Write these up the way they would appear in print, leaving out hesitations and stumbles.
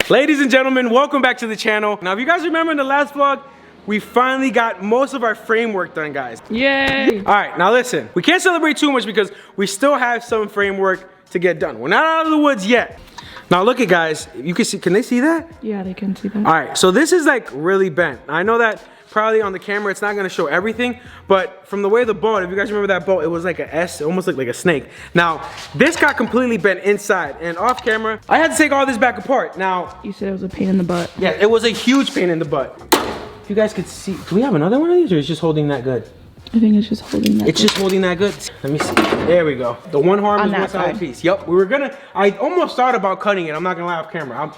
Ladies and gentlemen, welcome back to the channel. Now, if you guys remember in the last vlog, we finally got most of our framework done, guys. Yay! All right, now listen, we can't celebrate too much because we still have some framework to get done. We're not out of the woods yet. Now look at guys, you can see, can they see that? Yeah, they can see that. All right, so this is like really bent. I know that probably on the camera it's not gonna show everything, but from the way the bolt, if you guys remember that bolt, it was like a S, it almost looked like a snake. Now, this got completely bent inside, and off camera, I had to take all this back apart. Now, You said it was a pain in the butt. yeah, it was a huge pain in the butt. If you guys could see, do we have another one of these, or is it just holding that good? I think it's just holding that. It's just holding that good. Let me see. There we go. The one arm On is that one side side. piece. Yep. We were gonna. I almost thought about cutting it. I'm not gonna lie off camera.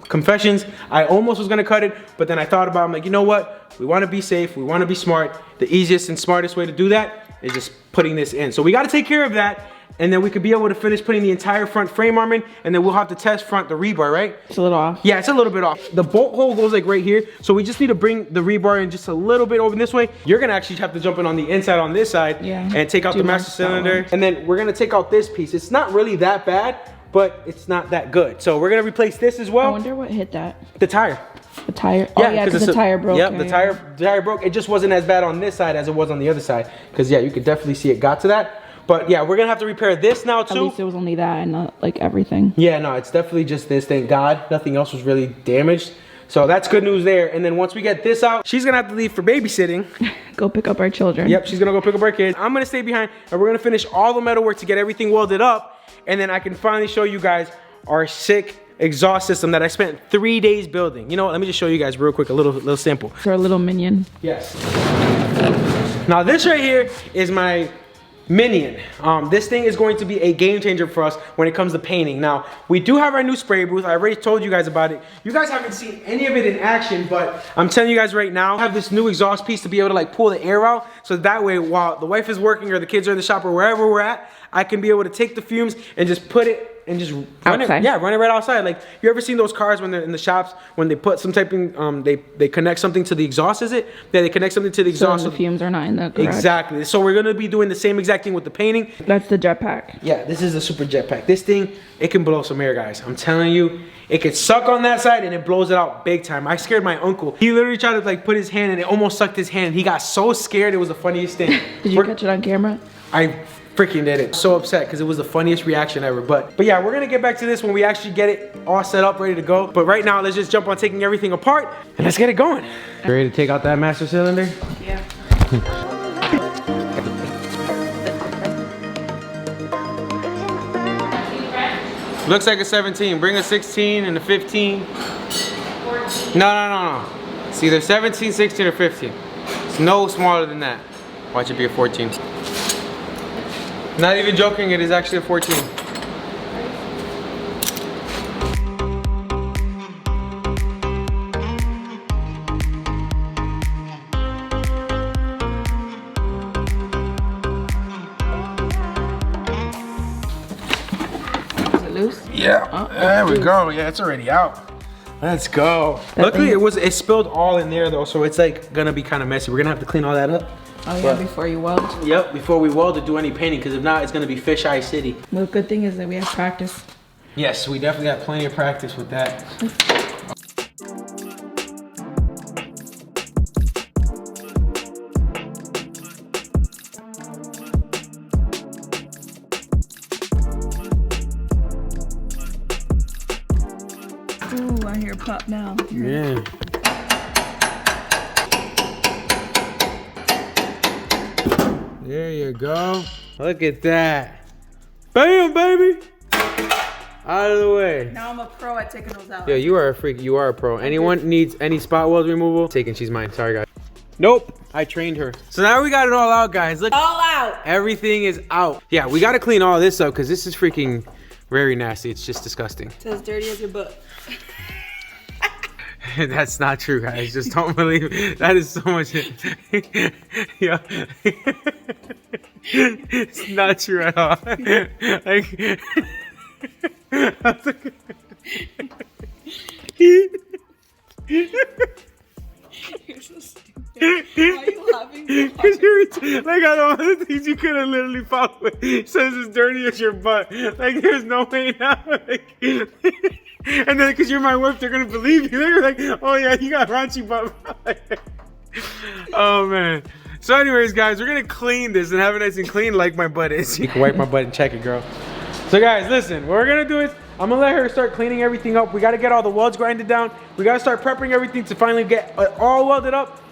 Confessions. I almost was gonna cut it, but then I thought about. I'm like, you know what? We want to be safe. We want to be smart. The easiest and smartest way to do that is just putting this in. So we got to take care of that, and then we could be able to finish putting the entire front frame arm in, and then we'll have to test front the rebar, right? It's a little off. Yeah, it's a little bit off. The bolt hole goes like right here, so we just need to bring the rebar in just a little bit over this way. You're gonna actually have to jump in on the inside on this side, Yeah. and take out the master cylinder, and then we're gonna take out this piece. It's not really that bad, but it's not that good. So we're gonna replace this as I well. wonder what hit that. The tire. The tire. Oh yeah, because the tire broke. Yep, Yeah, the yeah. tire broke. It just wasn't as bad on this side as it was on the other side. Because yeah, you could definitely see it got to that. But yeah, we're gonna have to repair this now too. At least it was only that and not like everything. Yeah, no, it's definitely just this, thank God. Nothing else was really damaged. So that's good news there. And then once we get this out, she's gonna have to leave for babysitting. Go pick up our children. Yep, she's gonna go pick up our kids. I'm gonna stay behind and we're gonna finish all the metal work to get everything welded up. And then I can finally show you guys our sick exhaust system that I spent 3 days building. You know what, let me just show you guys real quick, a little sample. It's our little minion. Yes. Now this right here is my Minion. This thing is going to be a game changer for us when it comes to painting. Now, we do have our new spray booth. I already told you guys about it. You guys haven't seen any of it in action, but I'm telling you guys right now, I have this new exhaust piece to be able to like pull the air out. So that way, while the wife is working or the kids are in the shop or wherever we're at, I can be able to take the fumes and just put it and just run Outside. it. Yeah, run it right outside. Like, you ever seen those cars when they're in the shops, when they put some type of, they connect something to the exhaust, is it? Yeah, they connect something to the exhaust. So the fumes are not in the garage. Exactly. So we're gonna be doing the same exact thing with the painting. That's the jetpack. Yeah, this is the super jetpack. This thing, it can blow some air, guys. I'm telling you, it can suck on that side and it blows it out big time. I scared my uncle. He literally tried to like put his hand and it almost sucked his hand. He got so scared, it was the funniest thing. Did you catch it on camera? I freaking did it. So upset because it was the funniest reaction ever. But yeah, we're gonna get back to this when we actually get it all set up, ready to go. But right now, let's just jump on taking everything apart and let's get it going. You ready to take out that master cylinder? Yeah. Looks like a 17. Bring a 16 and a 15. 14. No. It's either 17, 16, or 15. It's no smaller than that. Watch it be a 14. Not even joking, it is actually a 14. Is it loose? Yeah, Oh, there we go. Yeah, it's already out. Let's go. Luckily, it spilled all in there though, so it's like gonna be kind of messy. We're gonna have to clean all that up. Oh yeah, before you weld. Yep, before we weld to do any painting, because if not, it's gonna be fisheye city. Well, the good thing is that we have practice. Yes, we definitely got plenty of practice with that. Ooh, I hear pop now. Yeah. There you go. Look at that. Bam, baby. Out of the way. Now I'm a pro at taking those out. Yo, you are a freak. You are a pro. Anyone needs any spot weld removal? Taken, she's mine. Sorry, guys. Nope. I trained her. So now we got it all out, guys. Look. All out. Everything is out. Yeah, we got to clean all this up because this is freaking very nasty. It's just disgusting. It's as dirty as your butt. That's not true, guys. Just don't believe it. That is so much. Yeah. It's not true at all. Like, You're so stupid. Why are you laughing so hard? Cause you're like out of all the things you could have literally followed. It says as dirty as your butt. Like there's no way now. Like, And then because you're my wife, they're gonna believe you. They're like, oh yeah, you got raunchy butt. Oh man. So anyways, guys, we're gonna clean this and have it nice and clean like my butt is. You can wipe my butt and check it, girl. So guys, listen, what we're gonna do is I'm gonna let her start cleaning everything up. We gotta get all the welds grinded down. We gotta start prepping everything to finally get it all welded up.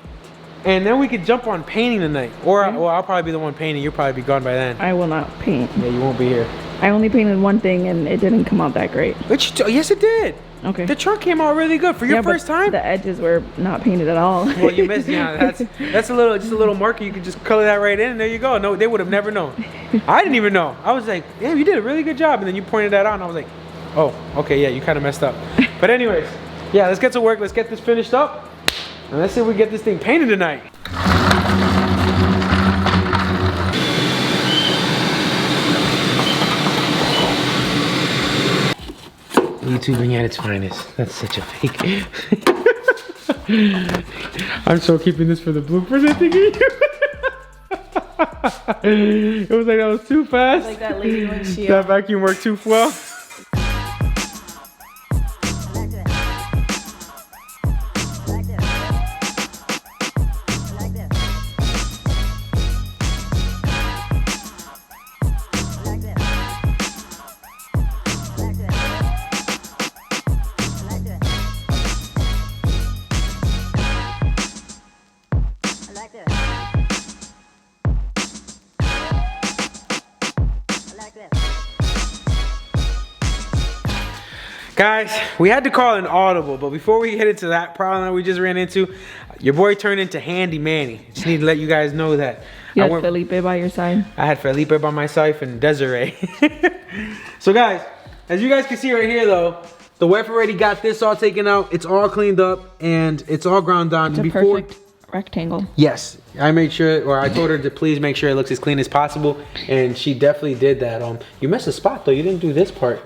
And then we could jump on painting tonight. Or, well, I'll probably be the one painting. You'll probably be gone by then. I will not paint. Yeah, you won't be here. I only painted one thing and it didn't come out that great. Yes, it did. Okay. The truck came out really good for your first time. The edges were not painted at all. Well, you missed. Yeah, that's just a little marker. You can just color that right in, and there you go. No, they would have never known. I didn't even know. I was like, damn, you did a really good job. And then you pointed that out, and I was like, oh, okay, yeah, you kind of messed up. But anyways, yeah, let's get to work. Let's get this finished up, and let's see if we get this thing painted tonight. YouTubing at its finest. That's such a fake. I'm so keeping this for the bloopers, I think. It was like that was too fast. Like that lady when she that vacuum worked too well. Guys, we had to call an audible, but before we get into that problem that we just ran into, your boy turned into Handy Manny. Just need to let you guys know that. You had Felipe by your side? I had Felipe by my side and Desiree. So guys, as you guys can see right here though, the wife already got this all taken out. It's all cleaned up and it's all ground down. It's a perfect rectangle. Yes, I made sure, or I told her to please make sure it looks as clean as possible, and she definitely did that. You missed a spot though. You didn't do this part.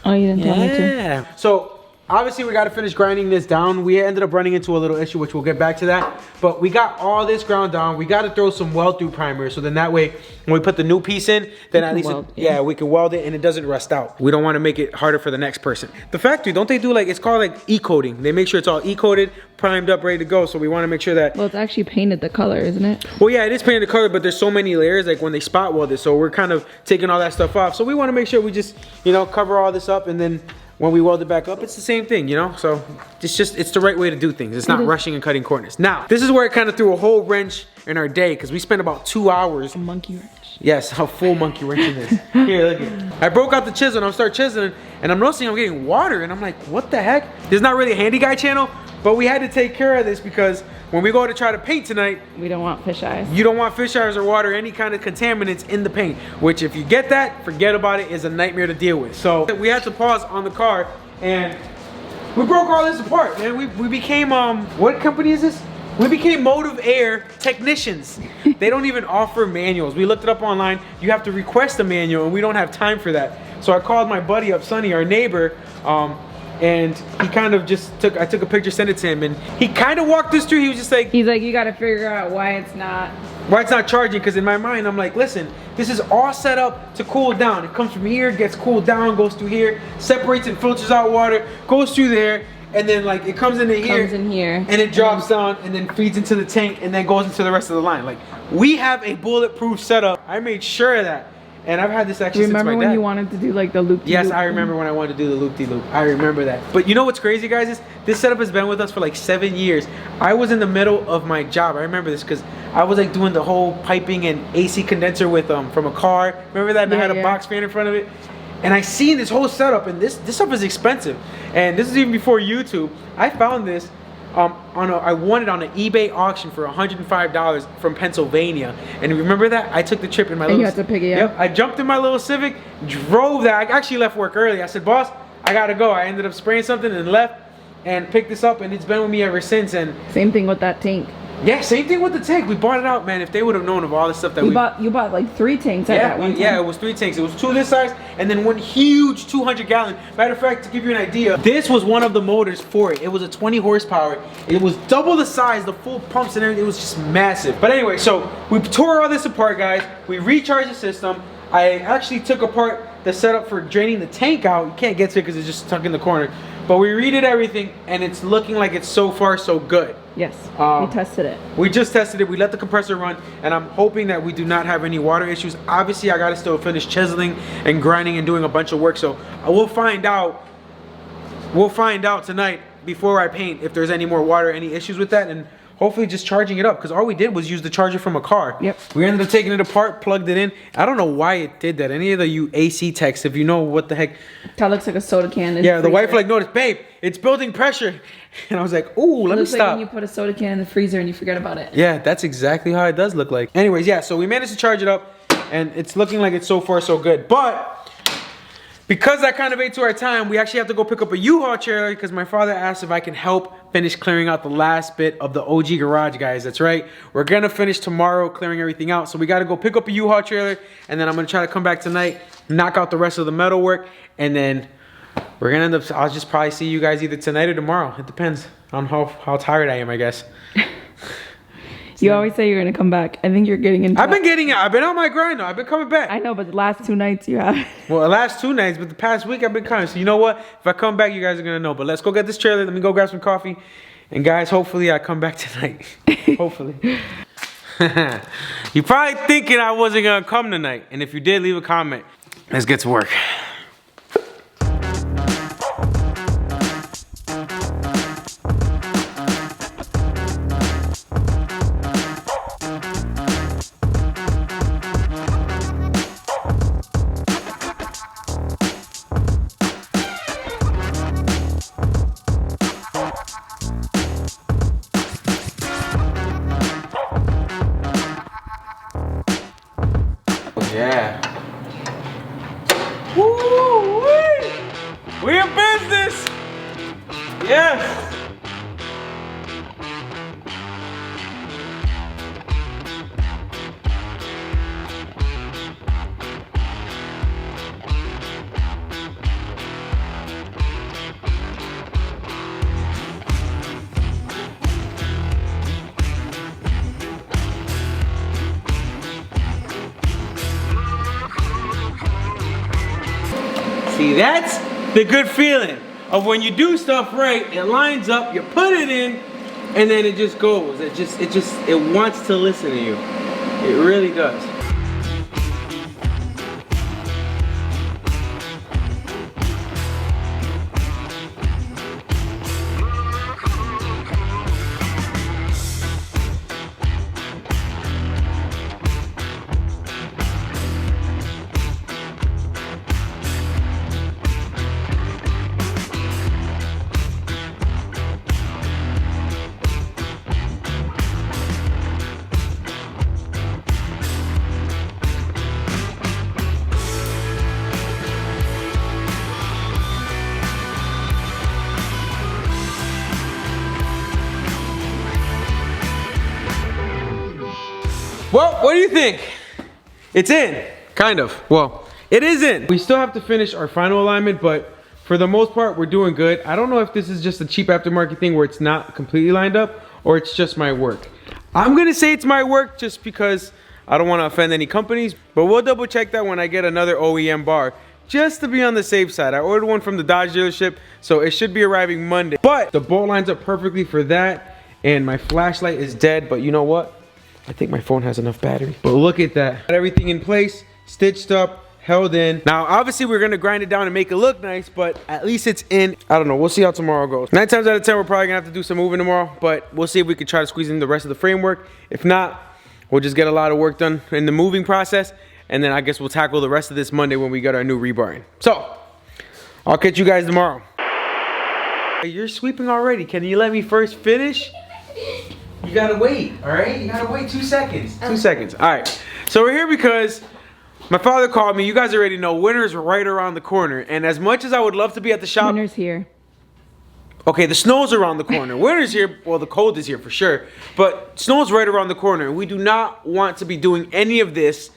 Oh, you didn't tell me to. Yeah. So obviously we got to finish grinding this down. We ended up running into a little issue, which we'll get back to that. But we got all this ground down. We got to throw some weld through primer, so then that way when we put the new piece in, then at least we can weld it and it doesn't rust out. We don't want to make it harder for the next person. The factory, don't they do like, it's called like e-coating. They make sure it's all e-coated, primed up, ready to go. So we want to make sure that. Well, it's actually painted the color, isn't it? Well, yeah, it is painted the color, but there's so many layers like when they spot weld it. So we're kind of taking all that stuff off. So we want to make sure we just, you know, cover all this up, and then when we weld it back up, it's the same thing, you know? So it's the right way to do things. It's not rushing and cutting corners. Now, this is where it kind of threw a whole wrench in our day, because we spent about 2 hours. A monkey wrench. Yes, a full monkey wrench in this. Here, look at it. I broke out the chisel and I'm start chiseling, and I'm noticing I'm getting water, and I'm like, what the heck? This is not really a handy guy channel, but we had to take care of this because when we go to try to paint tonight, we don't want fish eyes. You don't want fish eyes or water, any kind of contaminants in the paint, which if you get that, forget about it, is a nightmare to deal with. So we had to pause on the car, and we broke all this apart, man. We became, what company is this? We became Motive Air technicians. They don't even offer manuals. We looked it up online. You have to request a manual, and we don't have time for that. So I called my buddy up, Sonny, our neighbor, and he kind of just I took a picture, sent it to him, and he kind of walked us through. He was just like, he's like, you got to figure out why it's not charging, because in my mind I'm like, listen, this is all set up to cool down. It comes from here, gets cooled down, goes through here, separates and filters out water, goes through there, and then like it comes into here, and it drops down and then feeds into the tank and then goes into the rest of the line. Like, we have a bulletproof setup. I made sure of that. And I've had this actually since my dad. Remember when you wanted to do like the loop-de-loop? Yes, I remember when I wanted to do the loop-de-loop. I remember that. But you know what's crazy, guys, is this setup has been with us for like 7 years. I was in the middle of my job. I remember this because I was like doing the whole piping and AC condenser with from a car. Remember that? And I had a box fan in front of it. And I seen this whole setup, and this stuff is expensive. And this is even before YouTube. I found this I won it on an eBay auction for $105 from Pennsylvania. And remember that? I took the trip in my little. You had to pick it up. Yep. I jumped in my little Civic, drove that. I actually left work early. I said, boss, I gotta go. I ended up spraying something and left and picked this up, and it's been with me ever since. And same thing with that tank. Yeah, same thing with the tank. We bought it out, man. If they would have known of all the stuff that you bought like 3 tanks at that one time. Yeah, it was 3 tanks. It was 2 this size and then 1 huge 200-gallon. Matter of fact, to give you an idea, this was one of the motors for it. It was a 20 horsepower. It was double the size, the full pumps and everything. It was just massive. But anyway, so we tore all this apart, guys. We recharged the system. I actually took apart the setup for draining the tank out. You can't get to it because it's just stuck in the corner. But we redid everything, and it's looking like it's so far so good. Yes, we tested it. We just tested it. We let the compressor run, and I'm hoping that we do not have any water issues. Obviously, I gotta still finish chiseling and grinding and doing a bunch of work, so we'll find out. We'll find out tonight before I paint if there's any more water, any issues with that, and hopefully just charging it up, because all we did was use the charger from a car. Yep. We ended up taking it apart, plugged it in. I don't know why it did that. Any of you AC techs, if you know what the heck. That looks like a soda can. Yeah, the wife like noticed, babe, it's building pressure. And I was like, ooh, let me stop. Looks like when you put a soda can in the freezer and you forget about it. Yeah, that's exactly how it does look like. Anyways, yeah, so we managed to charge it up, and it's looking like it's so far so good. But because that kind of ate to our time, we actually have to go pick up a U-Haul trailer because my father asked if I can help finish clearing out the last bit of the OG garage, guys. That's right. We're going to finish tomorrow clearing everything out. So we got to go pick up a U-Haul trailer, and then I'm going to try to come back tonight, knock out the rest of the metal work, and then we're going to end up, I'll just probably see you guys either tonight or tomorrow. It depends on how tired I am, I guess. You always say you're gonna come back. I think you're getting into I've been on my grind though. I've been coming back. I know, but the last 2 nights you have. Well, the last 2 nights, but the past week I've been coming. So you know what? If I come back, you guys are gonna know. But let's go get this trailer. Let me go grab some coffee. And guys, hopefully I come back tonight. Hopefully. You're probably thinking I wasn't gonna come tonight. And if you did, leave a comment. Let's get to work. Yeah. Woo-wee! We in business! Yes! See, that's the good feeling of when you do stuff right, it lines up, you put it in, and then it just goes. It wants to listen to you. It really does. Well, what do you think? It's in, kind of. Well, it is in. We still have to finish our final alignment, but for the most part, we're doing good. I don't know if this is just a cheap aftermarket thing where it's not completely lined up, or it's just my work. I'm gonna say it's my work just because I don't wanna offend any companies, but we'll double check that when I get another OEM bar, just to be on the safe side. I ordered one from the Dodge dealership, so it should be arriving Monday. But the bolt lines up perfectly for that, and my flashlight is dead, but you know what? I think my phone has enough battery. But look at that. Got everything in place, stitched up, held in. Now, obviously, we're gonna grind it down and make it look nice, but at least it's in. I don't know, we'll see how tomorrow goes. 9 times out of 10, we're probably gonna have to do some moving tomorrow, but we'll see if we can try to squeeze in the rest of the framework. If not, we'll just get a lot of work done in the moving process, and then I guess we'll tackle the rest of this Monday when we get our new rebar in. So, I'll catch you guys tomorrow. You're sweeping already. Can you let me first finish? You gotta wait, all right? You gotta wait 2 seconds. 2 seconds. All right. So we're here because my father called me. You guys already know winter's right around the corner. And as much as I would love to be at the shop. Winter's here. Okay, the snow's around the corner. Winter's here. Well, the cold is here for sure. But snow's right around the corner. We do not want to be doing any of this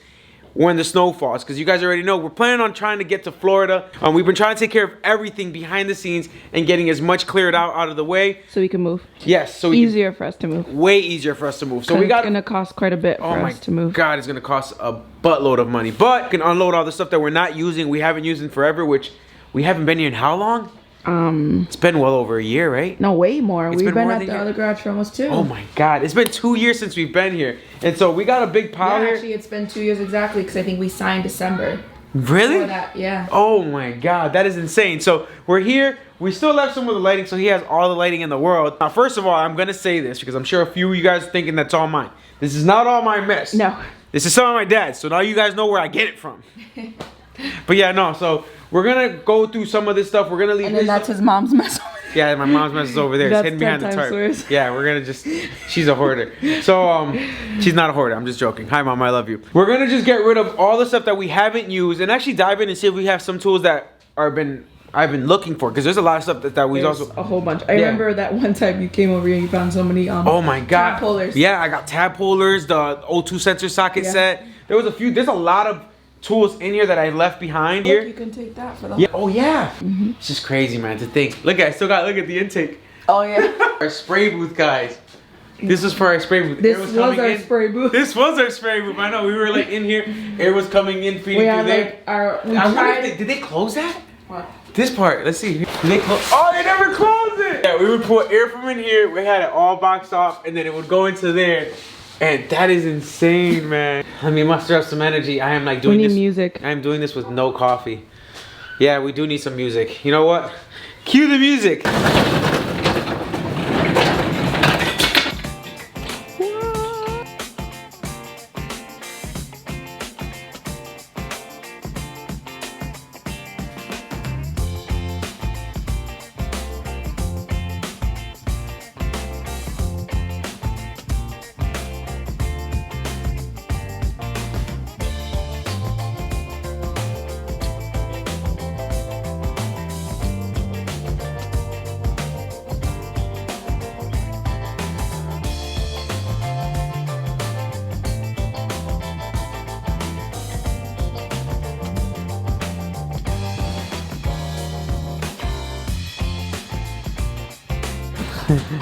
when the snow falls, because you guys already know we're planning on trying to get to Florida. We've been trying to take care of everything behind the scenes and getting as much cleared out of the way. So we can move. Yes, so Easier for us to move. way easier for us to move. So we got. It's gonna cost quite a bit for us to move. God, it's gonna cost a buttload of money, but we can unload all the stuff that we're not using, we haven't used in forever, which we haven't been here in how long? It's been well over a year, right? No, way more. We've been more at than the a year. other garage for almost 2. Oh my God, it's been 2 years since we've been here, and so we got a big pile Yeah, here. actually, it's been 2 years exactly because I think we signed December. Really? Before that, yeah. Oh my God, that is insane. So we're here. We still left some of the lighting, so he has all the lighting in the world. Now, first of all, I'm gonna say this because I'm sure a few of you guys are thinking that's all mine. This is not all my mess. No. This is some of my dad's, so now you guys know where I get it from. But yeah, no, so we're gonna go through some of this stuff. We're gonna leave And then this. that's his mom's mess. Yeah, my mom's mess is over there. It's That's hidden behind the 10 tarp. times worse. Yeah, we're gonna just, she's a hoarder. So, she's not a hoarder, I'm just joking. Hi mom, I love you. We're gonna just get rid of all the stuff that we haven't used and actually dive in and see if we have some tools that I've been looking for, because there's a lot of stuff that we've There's also. a whole bunch. I remember that one time you came over here and you found so many Oh my God. tab pullers. Yeah, I got tab pullers, the O2 sensor socket set. There was a few, there's a lot of tools in here that I left behind here. You can take that for the Yeah, oh yeah. It's just crazy, man, to think. Look, I still got, look at the intake. Oh yeah. Our spray booth, guys. This is for our spray booth. This Air was coming our in. spray booth. This was our spray booth. I know, we were like in here. Air was coming in, feeding We through had there. like our. We I wonder tried. if did they close that? What? This part, let's see. Did they close? Oh, they never closed it. Yeah, we would put air from in here. We had it all boxed off, and then it would go into there. And that is insane, man. Let me muster up some energy. I am like doing We need this. music. I am doing this with no coffee. Yeah, we do need some music. You know what? Cue the music.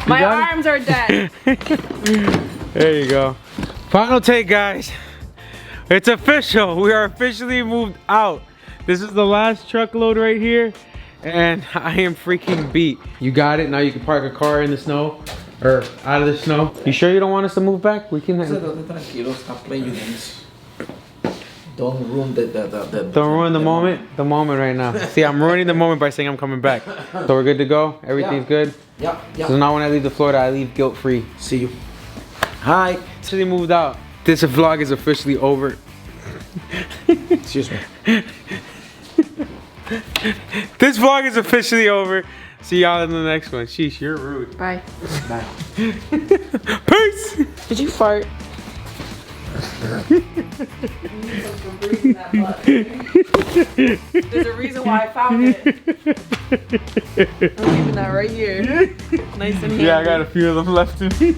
My arms are dead. There you go. Final take, guys. It's official. We are officially moved out. This is the last truckload right here, and I am freaking beat. You got it. Now you can park a car in the snow, or out of the snow. You sure you don't want us to move back? We can. Tranquilo, stop playing games. Don't ruin the Don't ruin the moment. The moment right now. See, I'm ruining the moment by saying I'm coming back. So we're good to go. Everything's good. Yeah, yeah. So now when I leave to Florida, I leave guilt-free. See you. Hi. Actually moved out. This vlog is officially over. Excuse me. This vlog is officially over. See y'all in the next one. Sheesh, you're rude. Bye. Bye. Peace. Did you fart? There's a reason why I found it. I'm leaving that right here. Nice and handy. Yeah, I got a few of them left in me.